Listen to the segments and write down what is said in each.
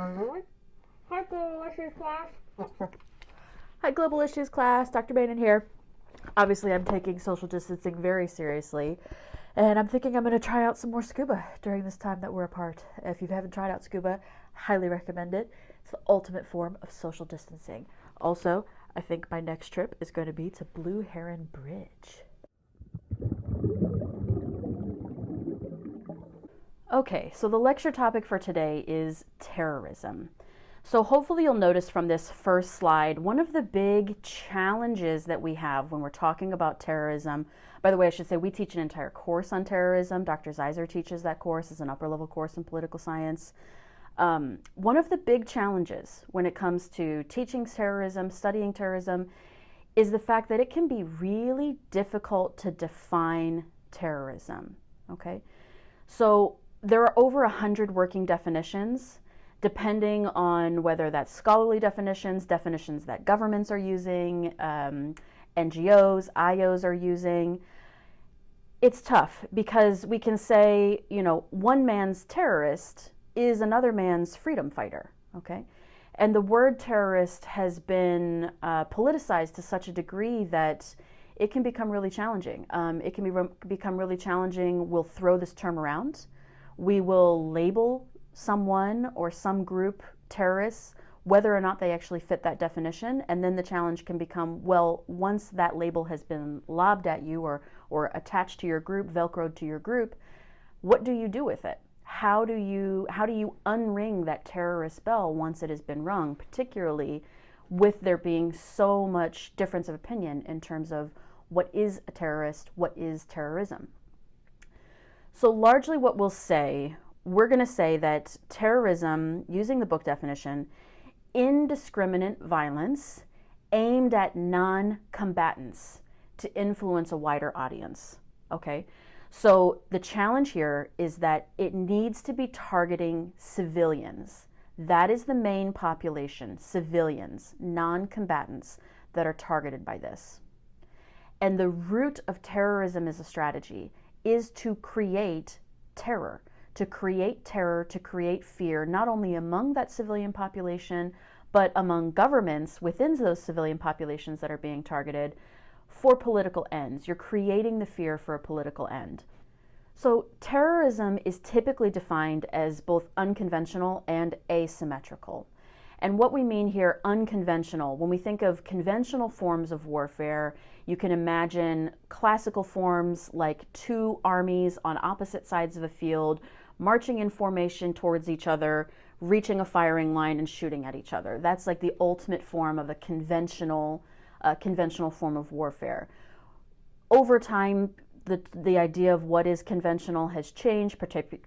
Hi, Global Issues class. Hi, Global Issues class. Dr. Maiden here. Obviously, I'm taking social distancing very seriously, and I'm thinking I'm going to try out some more scuba during this time that we're apart. If you haven't tried out scuba, highly recommend it. It's the ultimate form of social distancing. Also, I think my next trip is going to be to Blue Heron Bridge. Okay, so the lecture topic for today is terrorism. So hopefully you'll notice from this first slide, one of the big challenges that we have when we're talking about terrorism, by the way, I should say we teach an entire course on terrorism. Dr. Zeiser teaches that course as an upper level course in political science. One of the big challenges when it comes to teaching terrorism, studying terrorism, is the fact that it can be really difficult to define terrorism, okay? So there are over 100 working definitions, depending on whether that's scholarly definitions, definitions that governments are using, NGOs, IOs are using. It's tough because we can say, one man's terrorist is another man's freedom fighter, okay? And the word terrorist has been politicized to such a degree that it can become really challenging. It can become really challenging. We'll throw this term around. We will label someone or some group terrorists, whether or not they actually fit that definition. And then the challenge can become, well, once that label has been lobbed at you or attached to your group, velcroed to your group, what do you do with it? How do you unring that terrorist bell once it has been rung, particularly with there being so much difference of opinion in terms of what is a terrorist, what is terrorism? So largely what we're going to say that terrorism, using the book definition, indiscriminate violence aimed at non-combatants to influence a wider audience, okay? So the challenge here is that it needs to be targeting civilians. That is the main population, civilians, non-combatants that are targeted by this. And the root of terrorism as a strategy is to create terror, to create fear, not only among that civilian population, but among governments within those civilian populations that are being targeted for political ends. You're creating the fear for a political end. So terrorism is typically defined as both unconventional and asymmetrical. And what we mean here, unconventional, when we think of conventional forms of warfare, you can imagine classical forms like two armies on opposite sides of a field, marching in formation towards each other, reaching a firing line and shooting at each other. That's like the ultimate form of a conventional form of warfare. Over time, the idea of what is conventional has changed,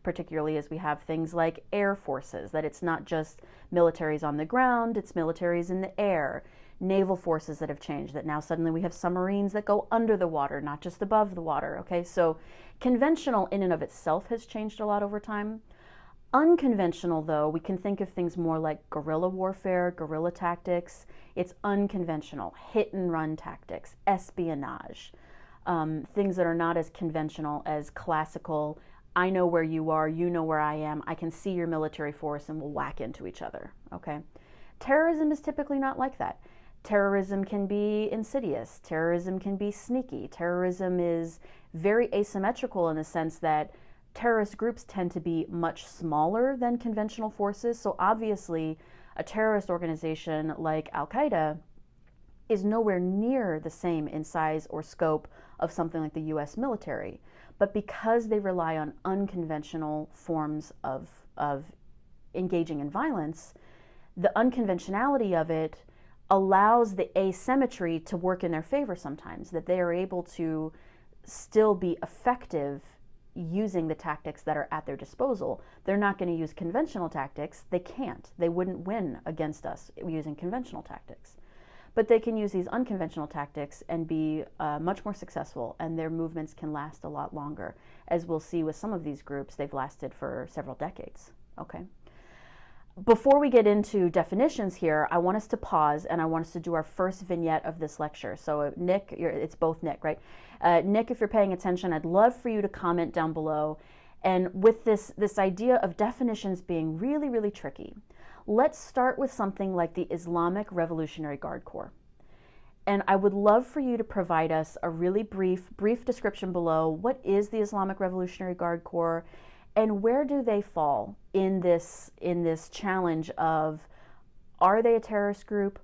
particularly as we have things like air forces, that it's not just militaries on the ground, it's militaries in the air. Naval forces that have changed, that now suddenly we have submarines that go under the water, not just above the water, okay? So conventional in and of itself has changed a lot over time. Unconventional, though, we can think of things more like guerrilla warfare, guerrilla tactics. It's unconventional, hit and run tactics, espionage. Things that are not as conventional as classical, I know where you are, you know where I am, I can see your military force and we'll whack into each other, okay? Terrorism is typically not like that. Terrorism can be insidious, terrorism can be sneaky, terrorism is very asymmetrical in the sense that terrorist groups tend to be much smaller than conventional forces, so obviously a terrorist organization like Al-Qaeda is nowhere near the same in size or scope of something like the US military. But because they rely on unconventional forms of engaging in violence, the unconventionality of it allows the asymmetry to work in their favor sometimes, that they are able to still be effective using the tactics that are at their disposal. They're not going to use conventional tactics. They can't. They wouldn't win against us using conventional tactics. But they can use these unconventional tactics and be much more successful, and their movements can last a lot longer. As we'll see with some of these groups, they've lasted for several decades. Okay. Before we get into definitions here, I want us to pause and I want us to do our first vignette of this lecture. So Nick, it's both Nick, right? Nick, if you're paying attention, I'd love for you to comment down below. And with this idea of definitions being really, really tricky, Let's start with something like the Islamic Revolutionary Guard Corps. And I would love for you to provide us a really brief description below. What is the Islamic Revolutionary Guard Corps, and where do they fall in this challenge of, are they a terrorist group?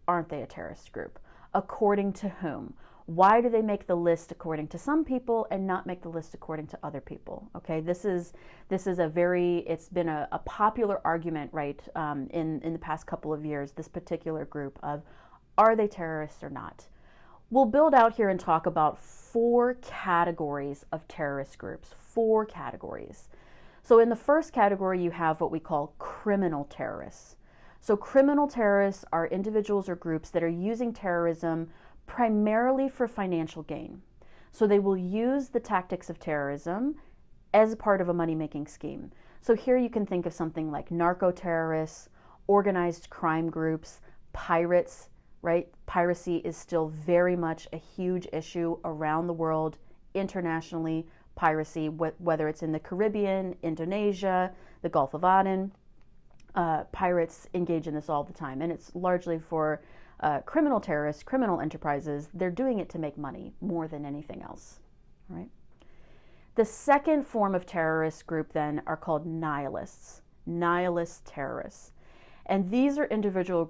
Aren't they a terrorist group? According to whom? Why do they make the list according to some people and not make the list according to other people? Okay, this is it's been a popular argument, right, in the past couple of years, this particular group of, are they terrorists or not? We'll build out here and talk about 4 categories of terrorist groups, 4 categories. So in the first category, you have what we call criminal terrorists. So criminal terrorists are individuals or groups that are using terrorism primarily for financial gain. So they will use the tactics of terrorism as a part of a money-making scheme. So here you can think of something like narco-terrorists, organized crime groups, pirates, right? Piracy is still very much a huge issue around the world, internationally. Piracy, whether it's in the Caribbean, Indonesia, the Gulf of Aden, pirates engage in this all the time. And it's largely for criminal terrorists, criminal enterprises. They're doing it to make money more than anything else, right? The second form of terrorist group then are called nihilists, nihilist terrorists. And these are individuals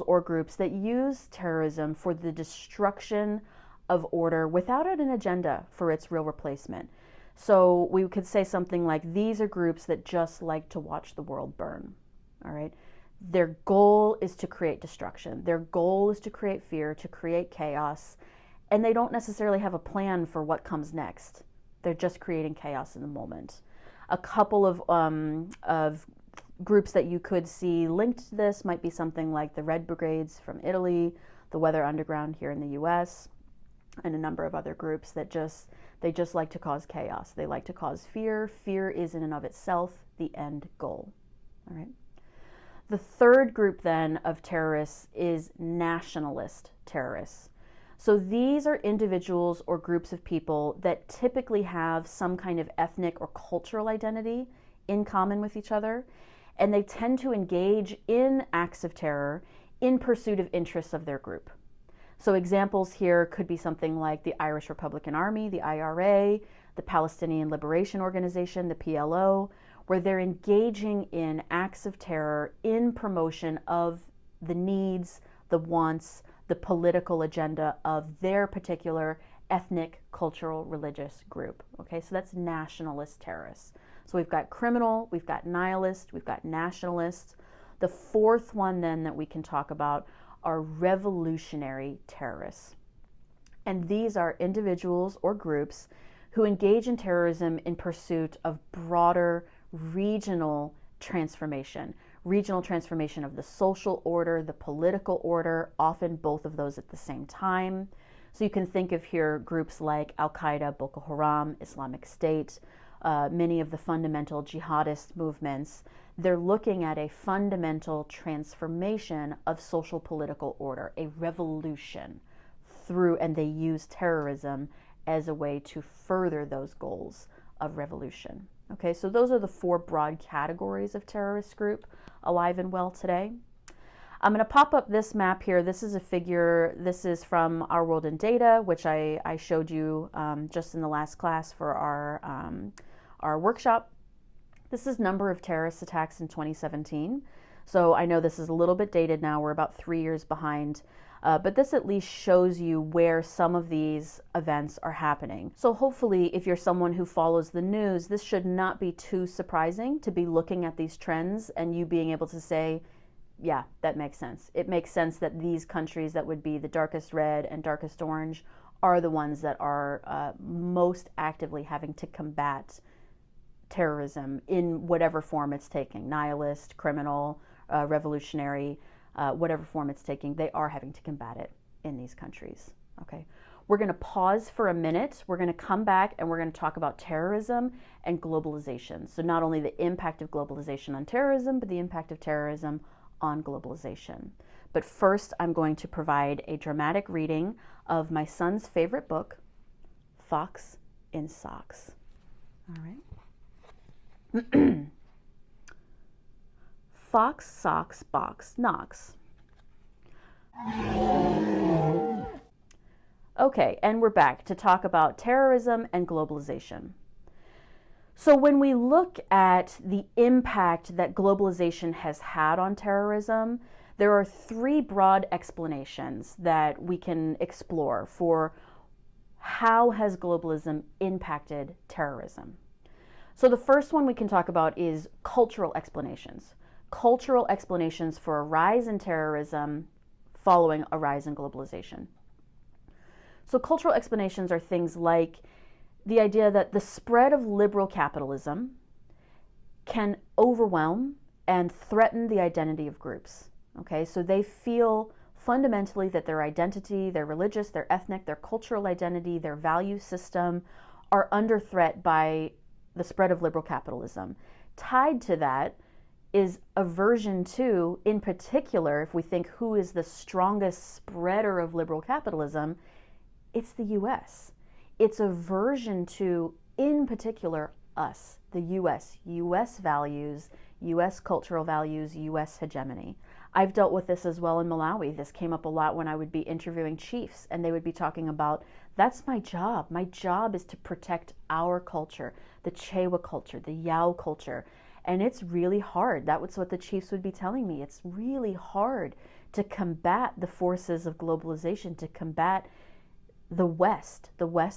or groups that use terrorism for the destruction of order without an agenda for its real replacement. So we could say something like, these are groups that just like to watch the world burn, all right? Their goal is to create destruction. Their goal is to create fear, to create chaos, and they don't necessarily have a plan for what comes next. They're just creating chaos in the moment. A couple of groups that you could see linked to this might be something like the Red Brigades from Italy, the Weather Underground here in the US, and a number of other groups that they just like to cause chaos. They like to cause fear. Fear is in and of itself the end goal. All right. The third group then of terrorists is nationalist terrorists. So these are individuals or groups of people that typically have some kind of ethnic or cultural identity in common with each other, and they tend to engage in acts of terror in pursuit of interests of their group. So examples here could be something like the Irish Republican Army, the IRA, the Palestinian Liberation Organization, the PLO, where they're engaging in acts of terror in promotion of the needs, the wants, the political agenda of their particular ethnic, cultural, religious group. Okay, so that's nationalist terrorists. So we've got criminal, we've got nihilist, we've got nationalists. The fourth one then that we can talk about are revolutionary terrorists. And these are individuals or groups who engage in terrorism in pursuit of broader regional transformation of the social order, the political order, often both of those at the same time. So you can think of here groups like Al-Qaeda, Boko Haram, Islamic State, many of the fundamental jihadist movements. They're looking at a fundamental transformation of social political order, a revolution and they use terrorism as a way to further those goals of revolution. Okay, so those are the 4 broad categories of terrorist group alive and well today. I'm going to pop up this map here. This is a figure, this is from Our World in Data, which I showed you just in the last class for our workshop. This is number of terrorist attacks in 2017. So I know this is a little bit dated now. We're about 3 years behind. But this at least shows you where some of these events are happening. So hopefully, if you're someone who follows the news, this should not be too surprising to be looking at these trends and you being able to say, yeah, that makes sense. It makes sense that these countries that would be the darkest red and darkest orange are the ones that are most actively having to combat terrorism in whatever form it's taking, nihilist, criminal, revolutionary, whatever form it's taking, they are having to combat it in these countries. Okay, we're going to pause for a minute. We're going to come back and we're going to talk about terrorism and globalization. So not only the impact of globalization on terrorism, but the impact of terrorism on globalization. But first, I'm going to provide a dramatic reading of my son's favorite book, Fox in Socks. All right. Fox, socks, box, knocks. Okay, and we're back to talk about terrorism and globalization. So when we look at the impact that globalization has had on terrorism, there are three broad explanations that we can explore for how has globalism impacted terrorism. So the first one we can talk about is cultural explanations. Cultural explanations for a rise in terrorism following a rise in globalization. So cultural explanations are things like the idea that the spread of liberal capitalism can overwhelm and threaten the identity of groups. Okay, so they feel fundamentally that their identity, their religious, their ethnic, their cultural identity, their value system are under threat by the spread of liberal capitalism. Tied to that is aversion to, in particular, if we think who is the strongest spreader of liberal capitalism, it's the US. It's aversion to, in particular, us, the US values, US cultural values, US hegemony. I've dealt with this as well in Malawi. This came up a lot when I would be interviewing chiefs, and they would be talking about, that's my job. My job is to protect our culture, the Chewa culture, the Yao culture. And it's really hard. That was what the chiefs would be telling me. It's really hard to combat the forces of globalization, to combat the West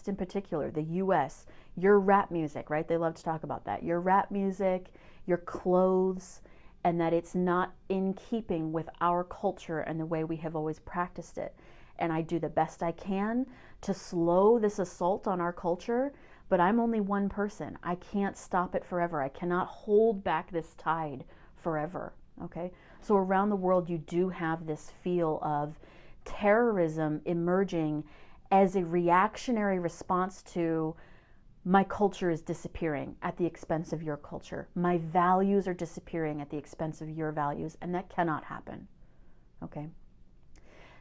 in particular, the US, your rap music, right? They love to talk about that. Your rap music, your clothes, and that it's not in keeping with our culture and the way we have always practiced it. And I do the best I can to slow this assault on our culture, but I'm only one person. I can't stop it forever. I cannot hold back this tide forever, okay? So around the world, you do have this feel of terrorism emerging as a reactionary response to my culture is disappearing at the expense of your culture. My values are disappearing at the expense of your values, and that cannot happen, okay?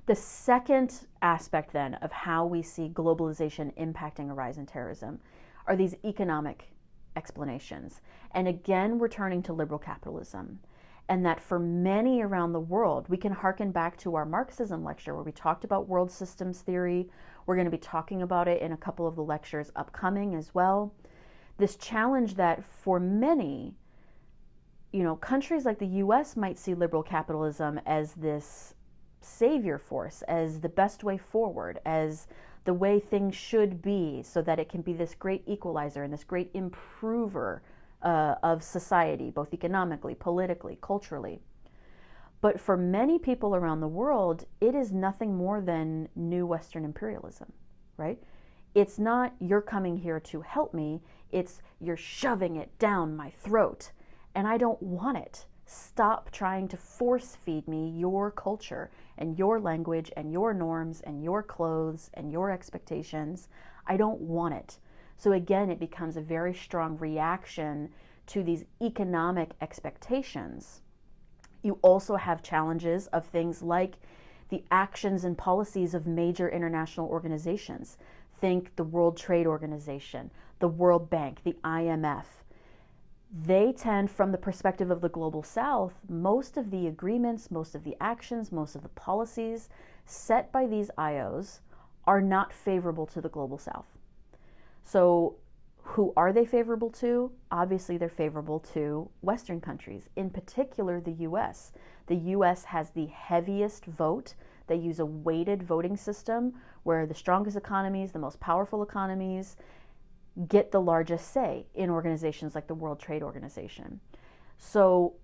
The second aspect then of how we see globalization impacting a rise in terrorism are these economic explanations. And again, we're turning to liberal capitalism. And that for many around the world, we can hearken back to our Marxism lecture where we talked about world systems theory. We're going to be talking about it in a couple of the lectures upcoming as well. This challenge that for many, countries like the US might see liberal capitalism as this savior force, as the best way forward, as the way things should be, so that it can be this great equalizer and this great improver of society, both economically, politically, culturally. But for many people around the world, it is nothing more than new Western imperialism, right? It's not you're coming here to help me, it's you're shoving it down my throat, and I don't want it. Stop trying to force feed me your culture and your language and your norms and your clothes and your expectations. I don't want it. So again, it becomes a very strong reaction to these economic expectations. You also have challenges of things like the actions and policies of major international organizations. Think the World Trade Organization, the World Bank, the IMF. They tend, from the perspective of the Global South, most of the agreements, most of the actions, most of the policies set by these IOs are not favorable to the Global South. So who are they favorable to? Obviously, they're favorable to Western countries, in particular the US. The US has the heaviest vote. They use a weighted voting system where the strongest economies, the most powerful economies, get the largest say in organizations like the World Trade Organization. So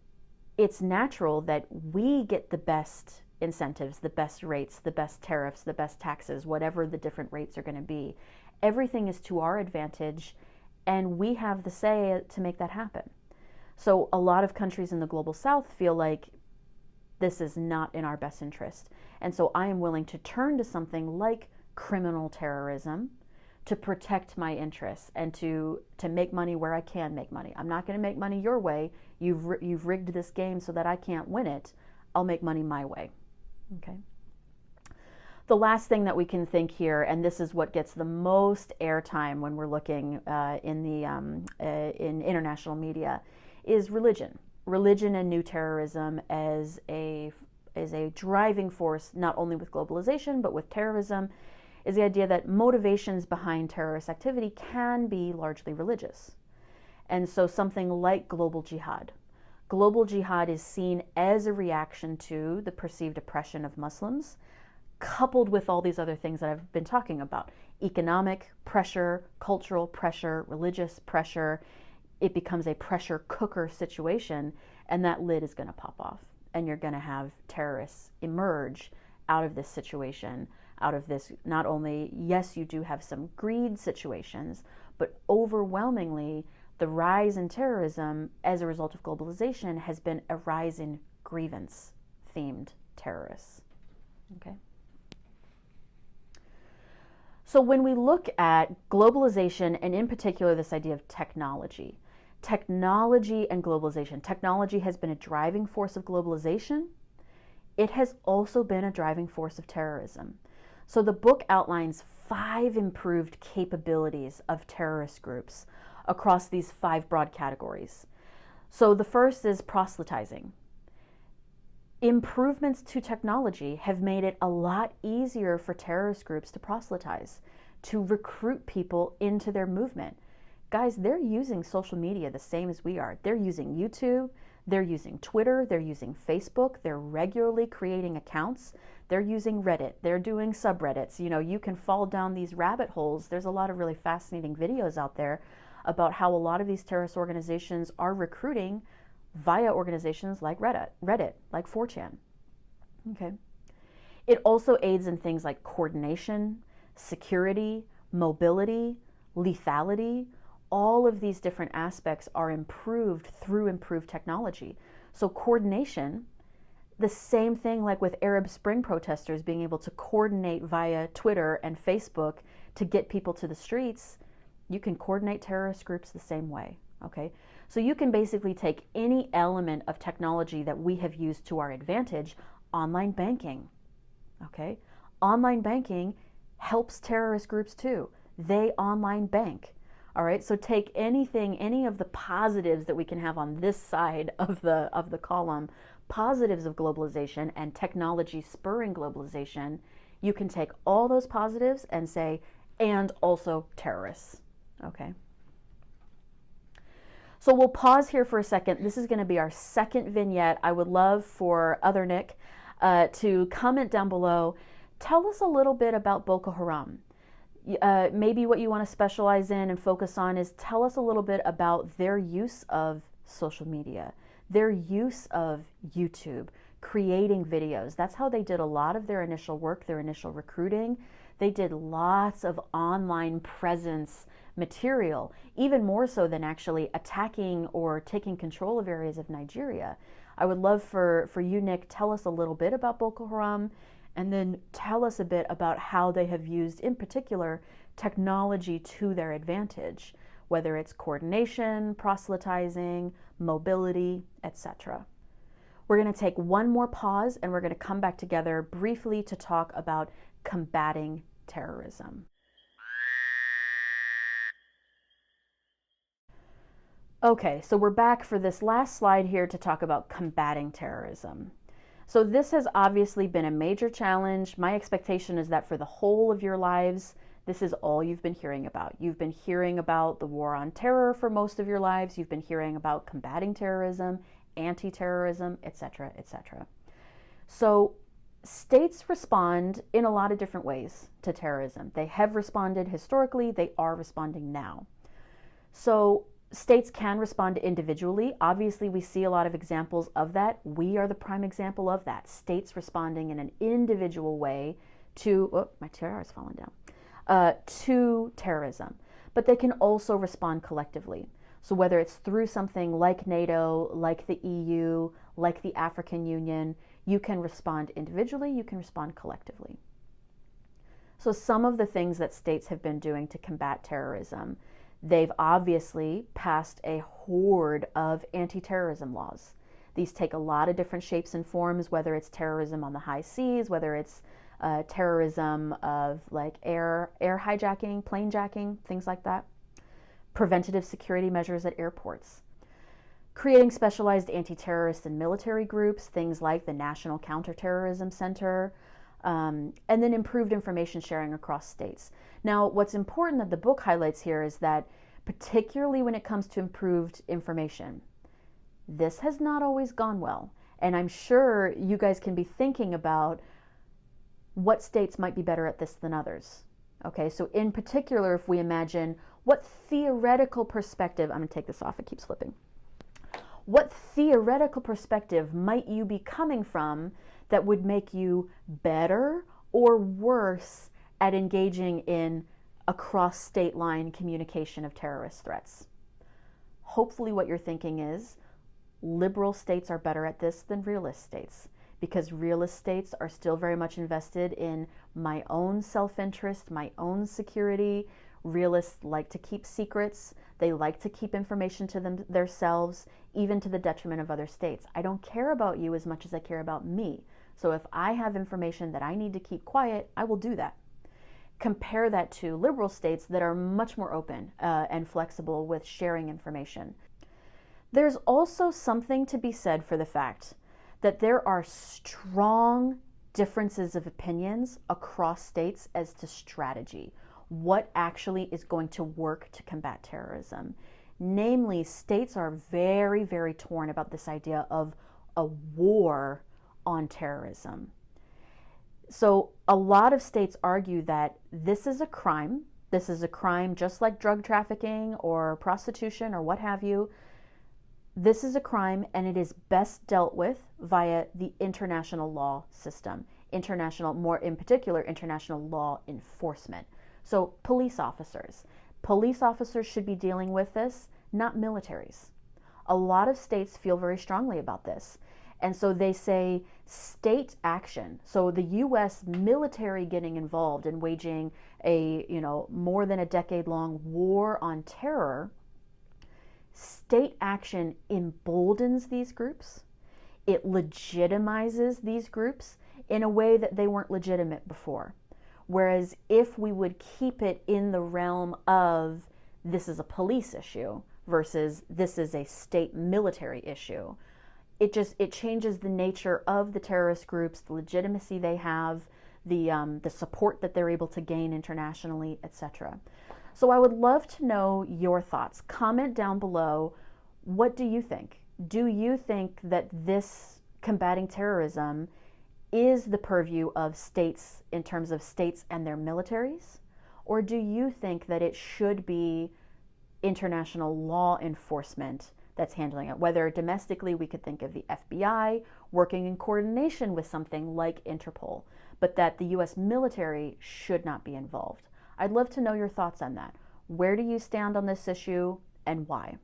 it's natural that we get the best incentives, the best rates, the best tariffs, the best taxes, whatever the different rates are going to be. Everything is to our advantage, and we have the say to make that happen. So a lot of countries in the Global South feel like this is not in our best interest. And so I am willing to turn to something like criminal terrorism to protect my interests and to make money where I can make money. I'm not going to make money your way. You've rigged this game so that I can't win it. I'll make money my way. Okay. The last thing that we can think here, and this is what gets the most airtime when we're looking in international media, is religion. religion and new terrorism as a driving force, not only with globalization, but with terrorism, is the idea that motivations behind terrorist activity can be largely religious. And so something like global jihad. Global jihad is seen as a reaction to the perceived oppression of Muslims, coupled with all these other things that I've been talking about. Economic pressure, cultural pressure, religious pressure. It becomes a pressure cooker situation, and that lid is going to pop off. And you're going to have terrorists emerge out of this situation, out of this, not only, yes, you do have some greed situations, but overwhelmingly, the rise in terrorism as a result of globalization has been a rise in grievance-themed terrorists. Okay. So when we look at globalization, and in particular this idea of technology and globalization, technology has been a driving force of globalization. It has also been a driving force of terrorism. So the book outlines 5 improved capabilities of terrorist groups across these 5 broad categories. So the first is proselytizing. Improvements to technology have made it a lot easier for terrorist groups to proselytize, to recruit people into their movement. Guys, they're using social media the same as we are. They're using YouTube, they're using Twitter, they're using Facebook, they're regularly creating accounts, they're using Reddit, they're doing subreddits. You know, you can fall down these rabbit holes. There's a lot of really fascinating videos out there about how a lot of these terrorist organizations are recruiting via organizations like Reddit, like 4chan. Okay. It also aids in things like coordination, security, mobility, lethality. All of these different aspects are improved through improved technology. So coordination, the same thing like with Arab Spring protesters being able to coordinate via Twitter and Facebook to get people to the streets, you can coordinate terrorist groups the same way. Okay, so you can basically take any element of technology that we have used to our advantage. Online banking. Okay, online banking helps terrorist groups too. They online bank. All right, so take any of the positives that we can have on this side of the column, positives of globalization and technology spurring globalization. You can take all those positives and say, and also terrorists. Okay. So we'll pause here for a second. This is going to be our second vignette. I would love for Other Nick to comment down below. Tell us a little bit about Boko Haram. Maybe what you want to specialize in and focus on is tell us a little bit about their use of social media, their use of YouTube, creating videos. That's how they did a lot of their initial work, their initial recruiting. They did lots of online presence material, even more so than actually attacking or taking control of areas of Nigeria. I would love for you, Nick, tell us a little bit about Boko Haram, and then tell us a bit about how they have used, in particular, technology to their advantage, whether it's coordination, proselytizing, mobility, etc. We're going to take one more pause, and we're going to come back together briefly to talk about combating terrorism. Okay, so we're back for this last slide here to talk about combating terrorism. So this has obviously been a major challenge. My expectation is that for the whole of your lives, this is all you've been hearing about. You've been hearing about the war on terror for most of your lives. You've been hearing about combating terrorism, anti-terrorism, etc., etc. So states respond in a lot of different ways to terrorism. They have responded historically. They are responding now. So states can respond individually. Obviously, we see a lot of examples of that. We are the prime example of that. States responding in an individual way to, oh, my tiara is falling down, to terrorism. But they can also respond collectively. So whether it's through something like NATO, like the EU, like the African Union, you can respond individually, you can respond collectively. So some of the things that states have been doing to combat terrorism: they've obviously passed a horde of anti-terrorism laws. These take a lot of different shapes and forms, whether it's terrorism on the high seas, whether it's terrorism of like air hijacking, plane jacking, things like that. Preventative security measures at airports. creating specialized anti-terrorist and military groups, things like the National Counterterrorism Center, and then improved information sharing across states. Now, what's important that the book highlights here is that, particularly when it comes to improved information, this has not always gone well. And I'm sure you guys can be thinking about what states might be better at this than others. Okay, so in particular, if we imagine what theoretical perspective, I'm going to take this off, it keeps flipping. What theoretical perspective might you be coming from that would make you better or worse at engaging in across state line communication of terrorist threats? Hopefully what you're thinking is liberal states are better at this than realist states, because realist states are still very much invested in my own self-interest, my own security. Realists like to keep secrets. They like to keep information to themselves, even to the detriment of other states. I don't care about you as much as I care about me. So if I have information that I need to keep quiet, I will do that. Compare that to liberal states that are much more open and flexible with sharing information. There's also something to be said for the fact that there are strong differences of opinions across states as to strategy, what actually is going to work to combat terrorism. Namely, states are very, very torn about this idea of a war on terrorism. So a lot of states argue that this is a crime. This is a crime just like drug trafficking or prostitution or what have you. This is a crime, and it is best dealt with via the international law system. More in particular, international law enforcement. So police officers should be dealing with this, not militaries. A lot of states feel very strongly about this. And so they say state action. So the US military getting involved in waging a, more than a decade-long war on terror, state action emboldens these groups. It legitimizes these groups in a way that they weren't legitimate before. Whereas if we would keep it in the realm of this is a police issue versus this is a state military issue, it changes the nature of the terrorist groups, the legitimacy they have, the support that they're able to gain internationally, etc. So I would love to know your thoughts. Comment down below. What do you think? Do you think that this combating terrorism is the purview of states in terms of states and their militaries? Or do you think that it should be international law enforcement that's handling it? Whether domestically we could think of the FBI working in coordination with something like Interpol, but that the US military should not be involved. I'd love to know your thoughts on that. Where do you stand on this issue and why?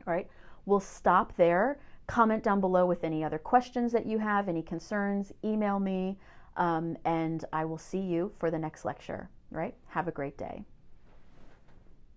All right, we'll stop there. Comment down below with any other questions that you have, any concerns, email me, and I will see you for the next lecture. All right, have a great day.